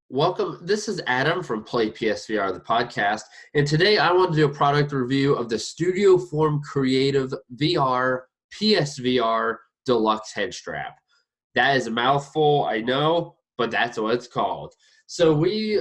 Welcome. This is Adam from PlayPSVR, the podcast, and today I want to do a product review of the Studioform Creative VR PSVR Deluxe head strap. That is a mouthful, I know, but that's what it's called. So we,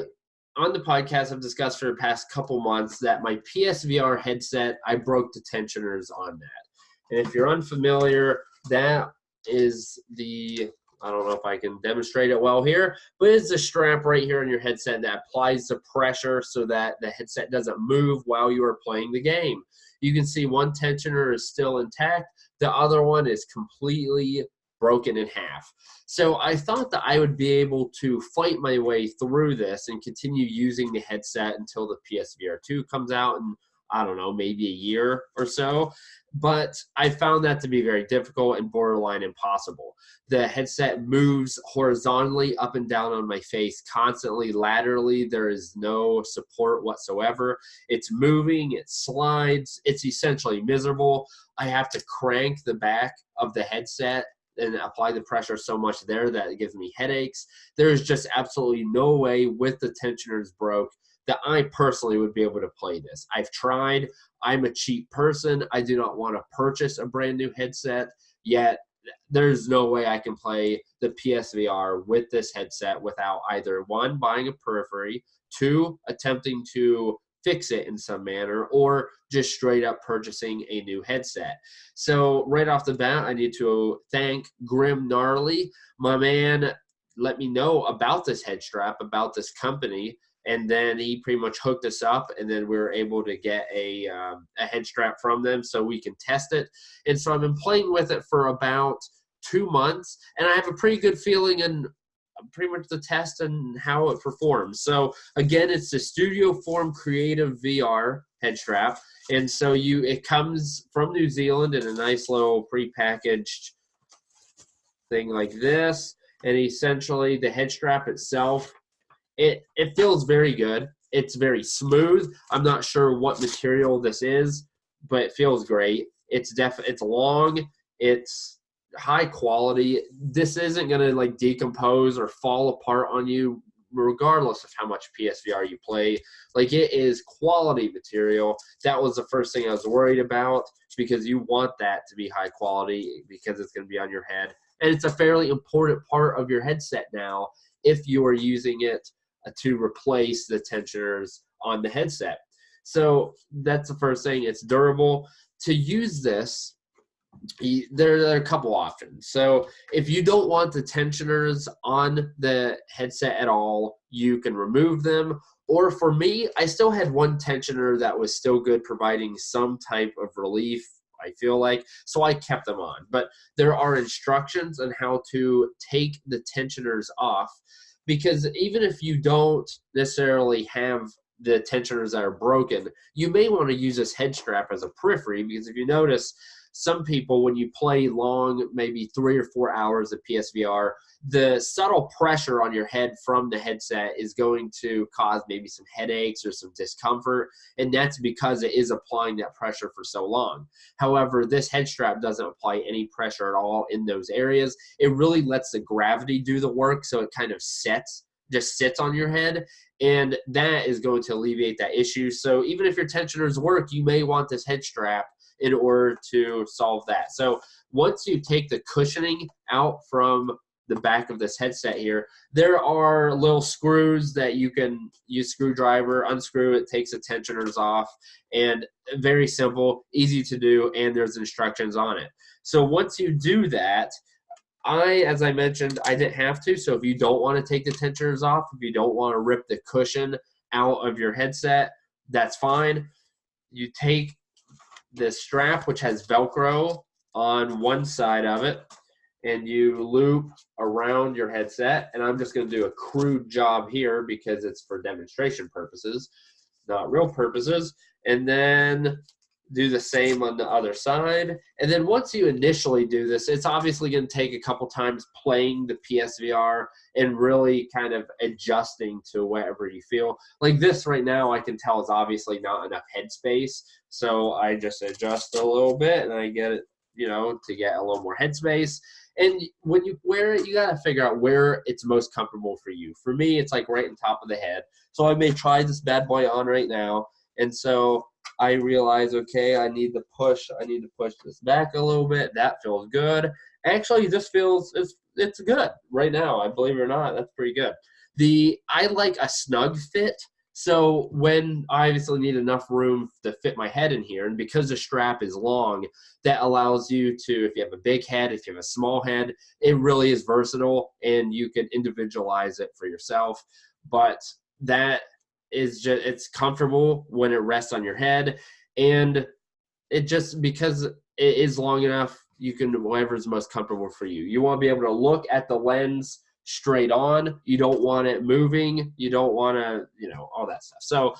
on the podcast, have discussed for the past couple months that my PSVR headset, I broke the tensioners on that. And if you're unfamiliar, that is I don't know if I can demonstrate it well here, but it's a strap right here on your headset that applies the pressure so that the headset doesn't move while you are playing the game. You can see one tensioner is still intact. The other one is completely broken in half. So I thought that I would be able to fight my way through this and continue using the headset until the PSVR 2 comes out in, I don't know, maybe a year or so. But I found that to be very difficult and borderline impossible. The headset moves horizontally up and down on my face constantly. Laterally, there is no support whatsoever. It's moving, it slides, it's essentially miserable. I have to crank the back of the headset and apply the pressure so much there that it gives me headaches. There is just absolutely no way, with the tensioners broke, that I personally would be able to play this. I've tried. I'm a cheap person. I do not want to purchase a brand new headset, yet there's no way I can play the PSVR with this headset without either, one, buying a periphery, two, attempting to fix it in some manner, or just straight up purchasing a new headset. So right off the bat, I need to thank Grimm Gnarly. My man let me know about this head strap, about this company, and then he pretty much hooked us up, and then we were able to get a head strap from them so we can test it. And so I've been playing with it for about 2 months, and I have a pretty good feeling in pretty much the test and how it performs. So again, it's the Studioform Creative VR head strap, and so it comes from New Zealand in a nice little pre-packaged thing like this, and essentially the head strap itself, it feels very good. It's very smooth. I'm not sure what material this is, but it feels great. It's long. It's high quality. This isn't gonna like decompose or fall apart on you, regardless of how much PSVR you play. Like, it is quality material. That was the first thing I was worried about, because you want that to be high quality because it's gonna be on your head, and it's a fairly important part of your headset now if you are using it to replace the tensioners on the headset. So that's the first thing. It's durable. To use this, there are a couple options. So if you don't want the tensioners on the headset at all, you can remove them. Or for me, I still had one tensioner that was still good, providing some type of relief, I feel like, so I kept them on. But there are instructions on how to take the tensioners off, because even if you don't necessarily have the tensioners that are broken, you may want to use this head strap as a periphery, because if you notice, some people, when you play long, maybe 3 or 4 hours of PSVR, the subtle pressure on your head from the headset is going to cause maybe some headaches or some discomfort, and that's because it is applying that pressure for so long. However, this head strap doesn't apply any pressure at all in those areas. It really lets the gravity do the work, so it kind of just sits on your head, and that is going to alleviate that issue. So even if your tensioners work, you may want this head strap in order to solve that. So once you take the cushioning out from the back of this headset here, there are little screws that you can use screwdriver, unscrew it, takes the tensioners off, and very simple, easy to do, and there's instructions on it. So once you do that, as I mentioned, I didn't have to. So if you don't want to take the tensioners off, if you don't want to rip the cushion out of your headset, that's fine. You take this strap, which has Velcro on one side of it, and you loop around your headset. And I'm just going to do a crude job here because it's for demonstration purposes, not real purposes. And then do the same on the other side. And then once you initially do this, it's obviously going to take a couple times playing the PSVR and really kind of adjusting to whatever you feel. Like this right now, I can tell is obviously not enough headspace. So I just adjust a little bit and I get it to get a little more headspace. And when you wear it, you got to figure out where it's most comfortable for you. For me, it's like right on top of the head. So I may try this bad boy on right now. And so I realize, okay, I need to push this back a little bit. That feels good. Actually, this feels, it's good right now. I believe it or not, that's pretty good. I like a snug fit. So when I obviously need enough room to fit my head in here, and because the strap is long, that allows you to, if you have a big head, if you have a small head, it really is versatile, and you can individualize it for yourself. But that is just, it's comfortable when it rests on your head, and it just, because it is long enough, you can, whatever is most comfortable for you. You want to be able to look at the lens straight on. You don't want it moving. You don't want to, all that stuff. So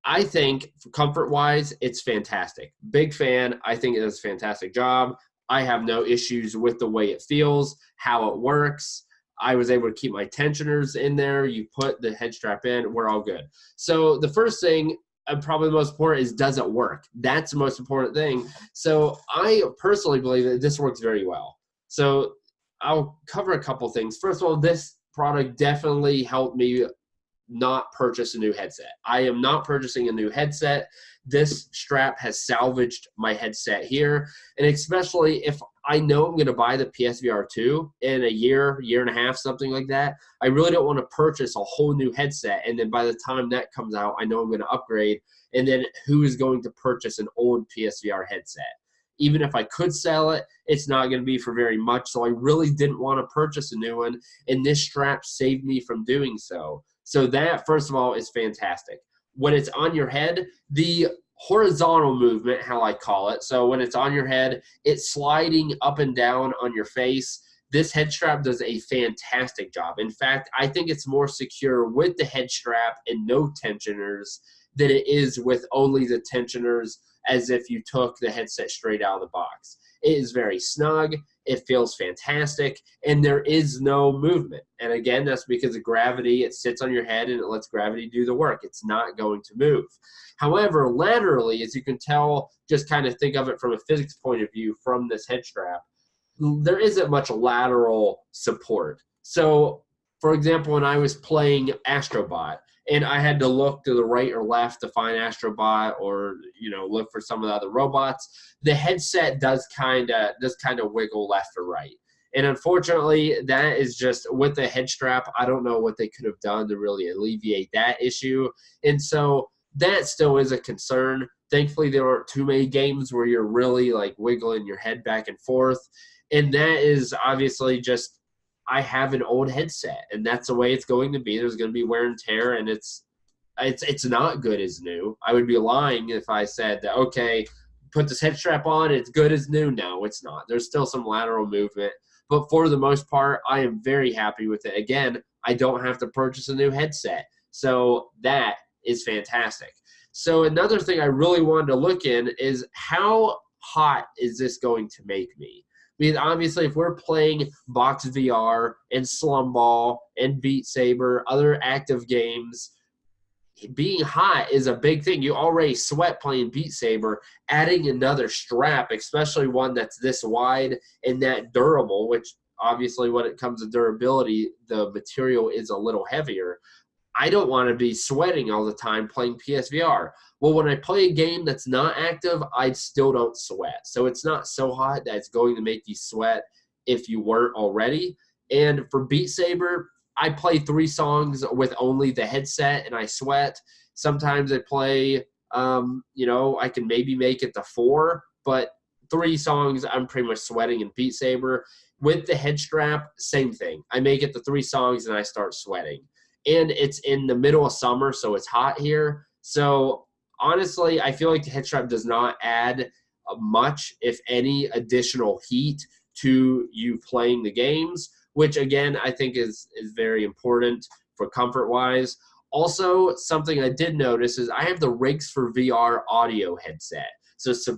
I think comfort-wise, it's fantastic. Big fan. I think it does a fantastic job. I have no issues with the way it feels, how it works. I was able to keep my tensioners in there. You put the head strap in, we're all good. So the first thing, probably the most important, is, does it work? That's the most important thing. So I personally believe that this works very well. So I'll cover a couple things. First of all, this product definitely helped me not purchase a new headset. I am not purchasing a new headset. This strap has salvaged my headset here. And especially if I know I'm going to buy the PSVR 2 in a year and a half, something like that, I really don't want to purchase a whole new headset. And then by the time that comes out, I know I'm going to upgrade. And then who is going to purchase an old PSVR headset? Even if I could sell it, it's not going to be for very much. So I really didn't want to purchase a new one. And this strap saved me from doing so. So that, first of all, is fantastic. When it's on your head, the horizontal movement, how I call it, so when it's on your head, it's sliding up and down on your face. This head strap does a fantastic job. In fact, I think it's more secure with the head strap and no tensioners than it is with only the tensioners, as if you took the headset straight out of the box. It is very snug. It feels fantastic, and there is no movement. And again, that's because of gravity. It sits on your head, and it lets gravity do the work. It's not going to move. However, laterally, as you can tell, just kind of think of it from a physics point of view from this head strap, there isn't much lateral support. So, for example, when I was playing Astrobot, and I had to look to the right or left to find Astrobot, or look for some of the other robots, the headset does kind of wiggle left or right. And unfortunately, that is just with the head strap. I don't know what they could have done to really alleviate that issue. And so that still is a concern. Thankfully, there aren't too many games where you're really like wiggling your head back and forth. And that is obviously just, I have an old headset, and that's the way it's going to be. There's going to be wear and tear, and it's not good as new. I would be lying if I said that, okay, put this head strap on, it's good as new. No, it's not. There's still some lateral movement, but for the most part, I am very happy with it. Again, I don't have to purchase a new headset, so that is fantastic. So another thing I really wanted to look in is, how hot is this going to make me? I mean, obviously, if we're playing Box VR and Slumball and Beat Saber, other active games, being hot is a big thing. You already sweat playing Beat Saber. Adding another strap, especially one that's this wide and that durable, which obviously when it comes to durability, the material is a little heavier. I don't want to be sweating all the time playing PSVR. Well, when I play a game that's not active, I still don't sweat. So it's not so hot that it's going to make you sweat if you weren't already. And for Beat Saber, I play 3 songs with only the headset and I sweat. Sometimes I play, I can maybe make it to 4, but 3 songs, I'm pretty much sweating in Beat Saber. With the head strap, same thing. I make it to 3 songs and I start sweating. And it's in the middle of summer, so it's hot here. So honestly, I feel like the head strap does not add much, if any, additional heat to you playing the games, which again, I think is very important for comfort-wise. Also, something I did notice is I have the Rigs for VR audio headset. So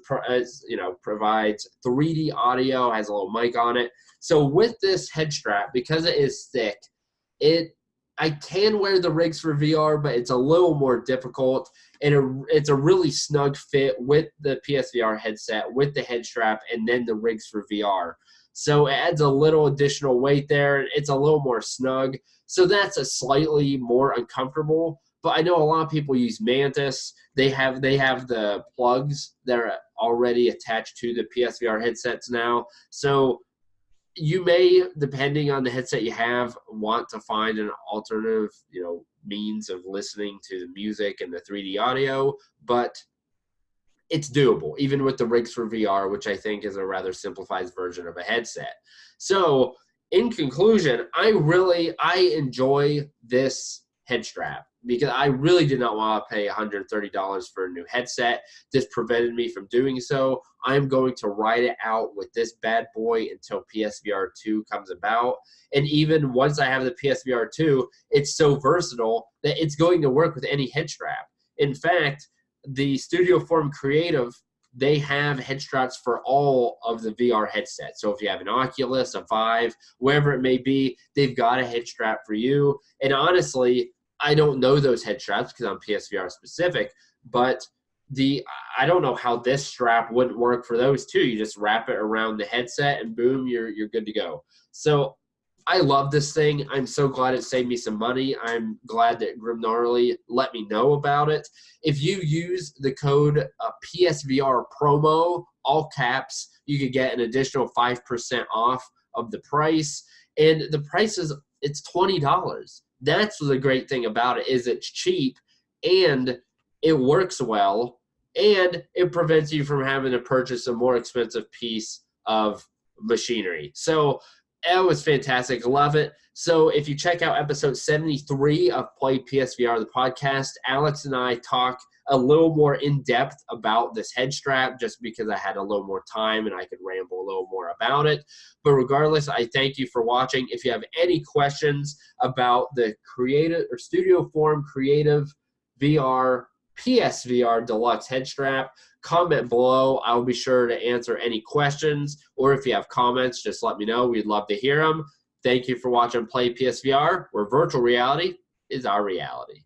provides 3D audio, has a little mic on it. So with this head strap, because it is thick, I can wear the rigs for VR, but it's a little more difficult. And it's a really snug fit with the PSVR headset, with the head strap, and then the rigs for VR. So it adds a little additional weight there. It's a little more snug. So that's a slightly more uncomfortable. But I know a lot of people use Mantis. They have the plugs that are already attached to the PSVR headsets now. So you may, depending on the headset you have, want to find an alternative, means of listening to the music and the 3D audio, but it's doable, even with the rigs for VR, which I think is a rather simplified version of a headset. So in conclusion, I enjoy this head strap because I really did not want to pay $130 for a new headset. This prevented me from doing so. I'm going to ride it out with this bad boy until PSVR 2 comes about. And even once I have the PSVR 2, it's so versatile that it's going to work with any head strap. In fact, the Studioform Creative, they have head straps for all of the VR headsets. So if you have an Oculus, a Vive, wherever it may be, they've got a head strap for you. And honestly, I don't know those head straps because I'm PSVR specific, but I don't know how this strap wouldn't work for those too. You just wrap it around the headset and boom, you're good to go. So I love this thing. I'm so glad it saved me some money. I'm glad that Grimm Gnarly let me know about it. If you use the code PSVR promo, all caps, you could get an additional 5% off of the price. And the price it's $20. That's the great thing about it, is it's cheap and it works well and it prevents you from having to purchase a more expensive piece of machinery. So it was fantastic. Love it. So if you check out episode 73 of PlayPSVR, the podcast, Alex and I talk a little more in depth about this head strap just because I had a little more time and I could ramble a little more about it. But regardless, I thank you for watching. If you have any questions about the Studioform Creative VR PSVR Deluxe head strap, comment below. I'll be sure to answer any questions, or if you have comments, just let me know. We'd love to hear them. Thank you for watching PlayPSVR, where virtual reality is our reality.